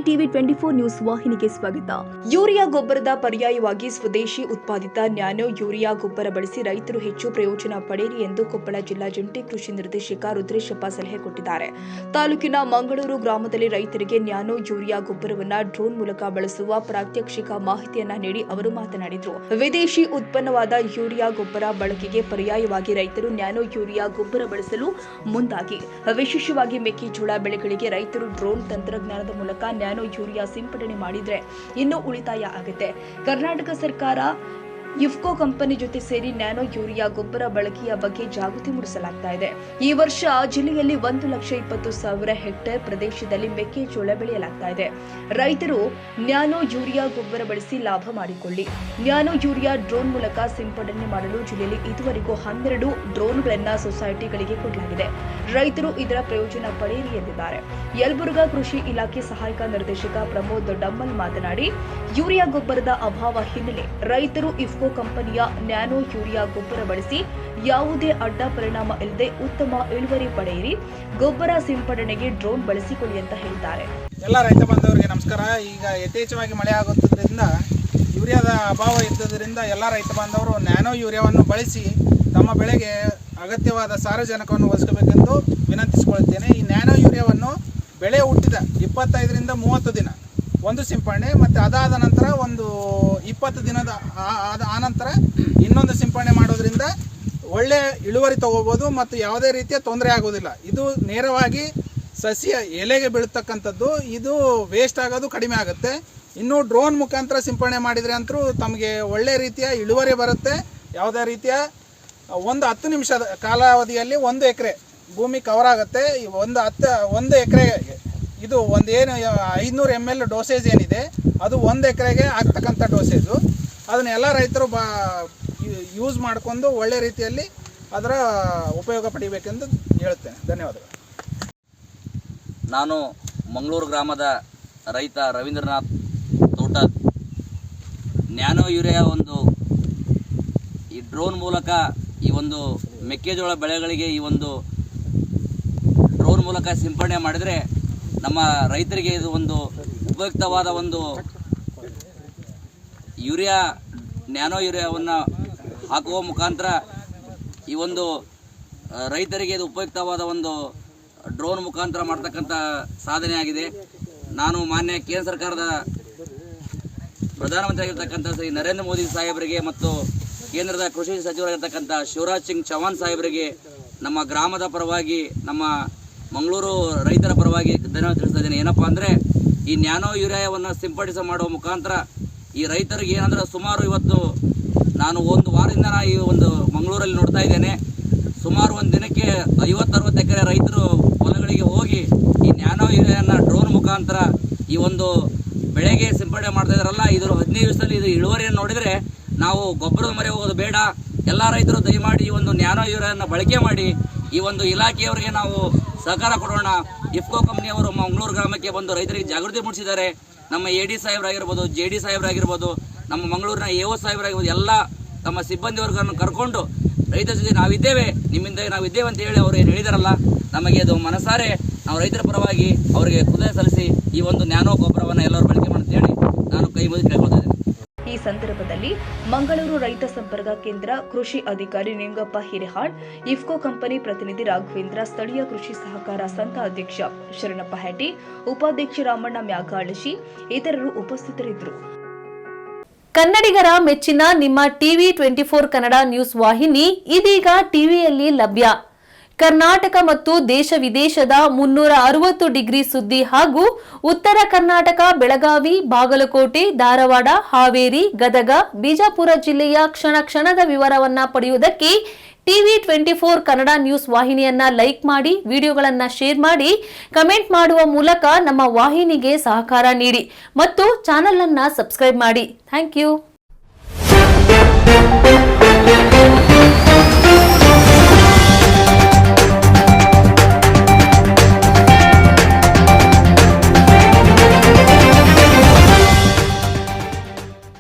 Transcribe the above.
TV 24 news ವಾಹಿನಿಗೆ ಸ್ವಾಗತ. Urea ಗೊಬ್ಬರದ ಪರ್ಯಾಯವಾಗಿ ಸ್ವದೇಶಿ ಉತ್ಪಾದಿತ ನ್ಯಾನೋ ಯೂರಿಯಾ ಗೊಬ್ಬರ ಬಳಸಿ ರೈತರು ಹೆಚ್ಚು ಪ್ರಯೋಜನ ಪಡೆಯಲಿ ಎಂದು ಕೊಪ್ಪಳ ಜಿಲ್ಲಾ ಜಂಟಿ ಕೃಷಿ ನಿರ್ದೇಶಕ ರುದ್ರೇಶಪ್ಪ ಸಲಹೆ ಕೊಟ್ಟಿದ್ದಾರೆ. ತಾಲೂಕಿನ ಮಂಗಳೂರು ಗ್ರಾಮದಲ್ಲಿ ರೈತರಿಗೆ ನ್ಯಾನೋ ಯೂರಿಯಾ ಗೊಬ್ಬರವನ್ನು ಡ್ರೋನ್ ಮೂಲಕ ಬಳಸುವ ಪ್ರಾತ್ಯಕ್ಷಿಕ ಮಾಹಿತಿಯನ್ನ ನೀಡಿ ಅವರು ಮಾತನಾಡಿದರು. ವಿದೇಶಿ ಉತ್ಪನ್ನವಾದ ಯೂರಿಯಾ ಗೊಬ್ಬರ ಬಳಕೆಗೆ ಪರ್ಯಾಯವಾಗಿ ರೈತರು ನ್ಯಾನೋ ಯೂರಿಯಾ ಗೊಬ್ಬರ ಬಳಸಲು ಮುಂದಾಗಿ ವಿಶೇಷವಾಗಿ ಮೆಕ್ಕೆಜೋಳ ಬೆಳೆಗಳಿಗೆ ರೈತರು ಡ್ರೋನ್ ತಂತ್ರಜ್ಞಾನದ ಮೂಲಕ ನ್ಯಾನೋ ಯೂರಿಯಾ ಸಿಂಪಡಣೆ ಮಾಡಿದ್ರೆ ಇನ್ನೂ ಉಳಿತಾಯ ಆಗುತ್ತೆ. ಕರ್ನಾಟಕ ಸರ್ಕಾರ ಇಫ್ಕೋ ಕಂಪನಿ ಜೊತೆ ಸೇರಿ ನ್ಯಾನೋ ಯೂರಿಯಾ ಗೊಬ್ಬರ ಬಳಕೆಯ ಬಗ್ಗೆ ಜಾಗೃತಿ ಮೂಡಿಸಲಾಗ್ತಾ ಇದೆ. ಈ ವರ್ಷ ಜಿಲ್ಲೆಯಲ್ಲಿ 1,20,000 ಹೆಕ್ಟೇರ್ ಪ್ರದೇಶದಲ್ಲಿ ಮೆಕ್ಕೆಜೋಳ ಬೆಳೆಯಲಾಗ್ತಾ ಇದೆ. ರೈತರು ನ್ಯಾನೋ ಯೂರಿಯಾ ಗೊಬ್ಬರ ಬಳಸಿ ಲಾಭ ಮಾಡಿಕೊಳ್ಳಿ. ನ್ಯಾನೋ ಯೂರಿಯಾ ಡ್ರೋನ್ ಮೂಲಕ ಸಿಂಪಡಣೆ ಮಾಡಲು ಜಿಲ್ಲೆಯಲ್ಲಿ ಇದುವರೆಗೂ 12 ಡ್ರೋನ್ಗಳನ್ನು ಸೊಸೈಟಿಗಳಿಗೆ ಕೊಡಲಾಗಿದೆ. ರೈತರು ಇದರ ಪ್ರಯೋಜನ ಪಡೆಯಲಿ ಎಂದಿದ್ದಾರೆ. ಯಲಬುರ್ಗಾ ಕೃಷಿ ಇಲಾಖೆ ಸಹಾಯಕ ನಿರ್ದೇಶಕ ಪ್ರಮೋದ್ ದೊಡ್ಡಮ್ಮಲ್ ಮಾತನಾಡಿ, ಯೂರಿಯಾ ಗೊಬ್ಬರದ ಅಭಾವ ಹಿನ್ನೆಲೆ ರೈತರು ಇಫ್ಕೋ ಕಂಪನಿಯ ನ್ಯಾನೋ ಯೂರಿಯಾ ಗೊಬ್ಬರ ಬಳಸಿ ಯಾವುದೇ ಅಡ್ಡ ಪರಿಣಾಮ ಇಲ್ಲದೆ ಉತ್ತಮ ಇಳುವರಿ ಪಡೆಯಿರಿ. ಗೊಬ್ಬರ ಸಿಂಪಡಣೆಗೆ ಡ್ರೋನ್ ಬಳಸಿಕೊಳ್ಳಿ ಅಂತ ಹೇಳಿದ್ದಾರೆ. ಎಲ್ಲ ರೈತ ಬಾಂಧವರಿಗೆ ನಮಸ್ಕಾರ. ಈಗ ಯಥೇಚ್ಛವಾಗಿ ಮಳೆ ಆಗುತ್ತಿದ್ದರಿಂದ ಯೂರಿಯಾದ ಅಭಾವ ಇದ್ದುದರಿಂದ ಎಲ್ಲ ರೈತ ಬಾಂಧವರು ನ್ಯಾನೋ ಯೂರಿಯಾವನ್ನು ಬಳಸಿ ತಮ್ಮ ಬೆಳೆಗೆ ಅಗತ್ಯವಾದ ಸಾರಜನಕವನ್ನು ಒದಗಿಸಬೇಕೆಂದು ವಿನಂತಿಸಿಕೊಳ್ಳುತ್ತೇನೆ. ಈ ನ್ಯಾನೋ ಯೂರಿಯಾವನ್ನು ಬೆಳೆ ಹುಟ್ಟಿದ 25ರಿಂದ 30 ದಿನ ಒಂದು ಸಿಂಪಡಣೆ, ಮತ್ತು ಅದಾದ ನಂತರ ಒಂದು 20 ದಿನದ ಆನಂತರ ಇನ್ನೊಂದು ಸಿಂಪಡಣೆ ಮಾಡೋದ್ರಿಂದ ಒಳ್ಳೆಯ ಇಳುವರಿ ತಗೋಬೋದು ಮತ್ತು ಯಾವುದೇ ರೀತಿಯ ತೊಂದರೆ ಆಗೋದಿಲ್ಲ. ಇದು ನೇರವಾಗಿ ಸಸ್ಯ ಎಲೆಗೆ ಬೀಳ್ತಕ್ಕಂಥದ್ದು. ಇದು ವೇಸ್ಟ್ ಆಗೋದು ಕಡಿಮೆ ಆಗುತ್ತೆ. ಇನ್ನು ಡ್ರೋನ್ ಮುಖಾಂತರ ಸಿಂಪಡಣೆ ಮಾಡಿದರೆ ಅಂತೂ ತಮಗೆ ಒಳ್ಳೆಯ ರೀತಿಯ ಇಳುವರಿ ಬರುತ್ತೆ. ಯಾವುದೇ ರೀತಿಯ 10 ನಿಮಿಷದ ಕಾಲಾವಧಿಯಲ್ಲಿ 1 ಎಕರೆ ಭೂಮಿ ಕವರ್ ಆಗುತ್ತೆ. ಒಂದು ಎಕರೆಗೆ ಇದು ಏನು 500 ml ಡೋಸೇಜ್ ಏನಿದೆ ಅದು 1 ಎಕರೆಗೆ ಆಗ್ತಕ್ಕಂಥ ಡೋಸೇಜು. ಅದನ್ನ ಎಲ್ಲ ರೈತರು ಯೂಸ್ ಮಾಡಿಕೊಂಡು ಒಳ್ಳೆ ರೀತಿಯಲ್ಲಿ ಅದರ ಉಪಯೋಗ ಪಡಿಬೇಕೆಂದು ಹೇಳುತ್ತೇನೆ. ಧನ್ಯವಾದಗಳು. ನಾನು ಮಂಗಳೂರು ಗ್ರಾಮದ ರೈತ ರವೀಂದ್ರನಾಥ್ ತೋಟ. ನ್ಯಾನೋ ಯೂರಿಯಾ ಈ ಡ್ರೋನ್ ಮೂಲಕ ಈ ಮೆಕ್ಕೆಜೋಳ ಬೆಳೆಗಳಿಗೆ ಈ ಡ್ರೋನ್ ಮೂಲಕ ಸಿಂಪಡಣೆ ಮಾಡಿದರೆ ನಮ್ಮ ರೈತರಿಗೆ ಇದು ಉಪಯುಕ್ತವಾದ ನ್ಯಾನೋ ಯೂರಿಯಾವನ್ನು ಹಾಕುವ ಮುಖಾಂತರ ಈ ರೈತರಿಗೆ ಇದು ಉಪಯುಕ್ತವಾದ ಡ್ರೋನ್ ಮುಖಾಂತರ ಮಾಡ್ತಕ್ಕಂಥ ಸಾಧನೆ ಆಗಿದೆ. ನಾನು ಮಾನ್ಯ ಕೇಂದ್ರ ಸರ್ಕಾರದ ಪ್ರಧಾನಮಂತ್ರಿ ಆಗಿರ್ತಕ್ಕಂಥ ಶ್ರೀ ನರೇಂದ್ರ ಮೋದಿ ಸಾಹೇಬರಿಗೆ ಮತ್ತು ಕೇಂದ್ರದ ಕೃಷಿ ಸಚಿವರಾಗಿರ್ತಕ್ಕಂಥ ಶಿವರಾಜ್ ಸಿಂಗ್ ಚೌಹಾಣ್ ಸಾಹೇಬರಿಗೆ ನಮ್ಮ ಗ್ರಾಮದ ಪರವಾಗಿ, ನಮ್ಮ ಮಂಗಳೂರು ರೈತರ ಪರವಾಗಿ ಧನ್ಯವಾದ ತಿಳಿಸ್ತಾ ಇದ್ದೇನೆ. ಏನಪ್ಪ ಅಂದರೆ ಈ ನ್ಯಾನೋ ಯೂರಿಯಾವನ್ನು ಸಿಂಪಡಿಸ ಮಾಡುವ ಮುಖಾಂತರ ಈ ರೈತರಿಗೆ ಏನಂದ್ರೆ ಸುಮಾರು ಇವತ್ತು ನಾನು ಒಂದು ವಾರದಿಂದ ಈ ಮಂಗಳೂರಲ್ಲಿ ನೋಡ್ತಾ ಇದ್ದೇನೆ. ಸುಮಾರು ಒಂದು ದಿನಕ್ಕೆ 50-60 ಎಕರೆ ರೈತರು ಹೊಲಗಳಿಗೆ ಹೋಗಿ ಈ ನ್ಯಾನೋ ಯೂರಿಯಾನ ಡ್ರೋನ್ ಮುಖಾಂತರ ಈ ಬೆಳೆಗೆ ಸಿಂಪಡಣೆ ಮಾಡ್ತಾ ಇದ್ದಾರಲ್ಲ, ಇದರ 15 ದಿವಸದಲ್ಲಿ ಇದು ಇಳುವರಿಯನ್ನು ನೋಡಿದರೆ ನಾವು ಗೊಬ್ಬರದ ಮೊರೆ ಹೋಗೋದು ಬೇಡ. ಎಲ್ಲ ರೈತರು ದಯಮಾಡಿ ಈ ನ್ಯಾನೋ ಯೂರಿಯಾನ ಬಳಕೆ ಮಾಡಿ ಈ ಇಲಾಖೆಯವರಿಗೆ ನಾವು ಸಹಕಾರ ಕೊಡೋಣ. ಇಫ್ಕೋ ಕಂಪ್ನಿಯವರು ಮಂಗಳೂರು ಗ್ರಾಮಕ್ಕೆ ಬಂದು ರೈತರಿಗೆ ಜಾಗೃತಿ ಮೂಡಿಸಿದ್ದಾರೆ. ನಮ್ಮ AD ಸಾಹೇಬರಾಗಿರ್ಬೋದು, JD ಸಾಹೇಬರಾಗಿರ್ಬೋದು, ನಮ್ಮ ಮಂಗಳೂರಿನ AO ಸಾಹೇಬರಾಗಿರ್ಬೋದು, ಎಲ್ಲ ತಮ್ಮ ಸಿಬ್ಬಂದಿ ವರ್ಗವನ್ನು ಕರ್ಕೊಂಡು ರೈತರ ಜೊತೆ ನಾವಿದ್ದೇವೆ, ನಿಮ್ಮಿಂದ ನಾವಿದ್ದೇವೆ ಅಂತ ಹೇಳಿ ಅವರು ಏನು ಹೇಳಿದಾರಲ್ಲ, ನಮಗೆ ಅದು ಮನಸಾರೆ ನಾವು ರೈತರ ಪರವಾಗಿ ಅವರಿಗೆ ಹೃದಯ ಸಲ್ಲಿಸಿ ಈ ನ್ಯಾನೋ ಗೊಬ್ಬರವನ್ನು ಎಲ್ಲರೂ ಬಳಕೆ ಮಾಡಿ ಹೇಳಿ ನಾನು ಕೈ ಮುಗಿದು ಕೇಳ್ಕೊಳ್ತಾ ಇದ್ದೇನೆ. ಈ ಸಂದರ್ಭದಲ್ಲಿ ಮಂಗಳೂರು ರೈತ ಸಂಪರ್ಕ ಕೇಂದ್ರ ಕೃಷಿ ಅಧಿಕಾರಿ ನಿಂಗಪ್ಪ ಹಿರೇಹಾಳ್, ಇಫ್ಕೋ ಕಂಪನಿ ಪ್ರತಿನಿಧಿ ರಾಘವೇಂದ್ರ, ಸ್ಥಳೀಯ ಕೃಷಿ ಸಹಕಾರ ಸಂಘ ಅಧ್ಯಕ್ಷ ಶರಣಪ್ಪ ಹೆಟ್ಟಿ, ಉಪಾಧ್ಯಕ್ಷ ರಾಮಣ್ಣ ಮ್ಯಾಗಾಳಶಿ ಇತರರು ಉಪಸ್ಥಿತರಿದ್ದರು. ಕನ್ನಡಿಗರ ಮೆಚ್ಚಿನ ನಿಮ್ಮ ಟಿವಿ 24 ಕನ್ನಡ ನ್ಯೂಸ್ ವಾಹಿನಿ ಇದೀಗ ಟಿವಿಯಲ್ಲಿ ಲಭ್ಯ. ಕರ್ನಾಟಕ ಮತ್ತು ದೇಶ ವಿದೇಶದ 360 ಡಿಗ್ರಿ ಸುದ್ದಿ ಹಾಗೂ ಉತ್ತರ ಕರ್ನಾಟಕ, ಬೆಳಗಾವಿ, ಬಾಗಲಕೋಟೆ, ಧಾರವಾಡ, ಹಾವೇರಿ, ಗದಗ, ಬಿಜಾಪುರ ಜಿಲ್ಲೆಯ ಕ್ಷಣ ಕ್ಷಣದ ವಿವರವನ್ನ ಪಡೆಯುವುದಕ್ಕೆ ಟಿವಿ 24 ಕನ್ನಡ ನ್ಯೂಸ್ ವಾಹಿನಿಯನ್ನ ಲೈಕ್ ಮಾಡಿ, ವಿಡಿಯೋಗಳನ್ನ ಶೇರ್ ಮಾಡಿ, ಕಮೆಂಟ್ ಮಾಡುವ ಮೂಲಕ ನಮ್ಮ ವಾಹಿನಿಗೆ ಸಹಕಾರ ನೀಡಿ ಮತ್ತು ಚಾನೆಲ್ ಅನ್ನ ಸಬ್ಸ್ಕ್ರೈಬ್ ಮಾಡಿ. Thank you.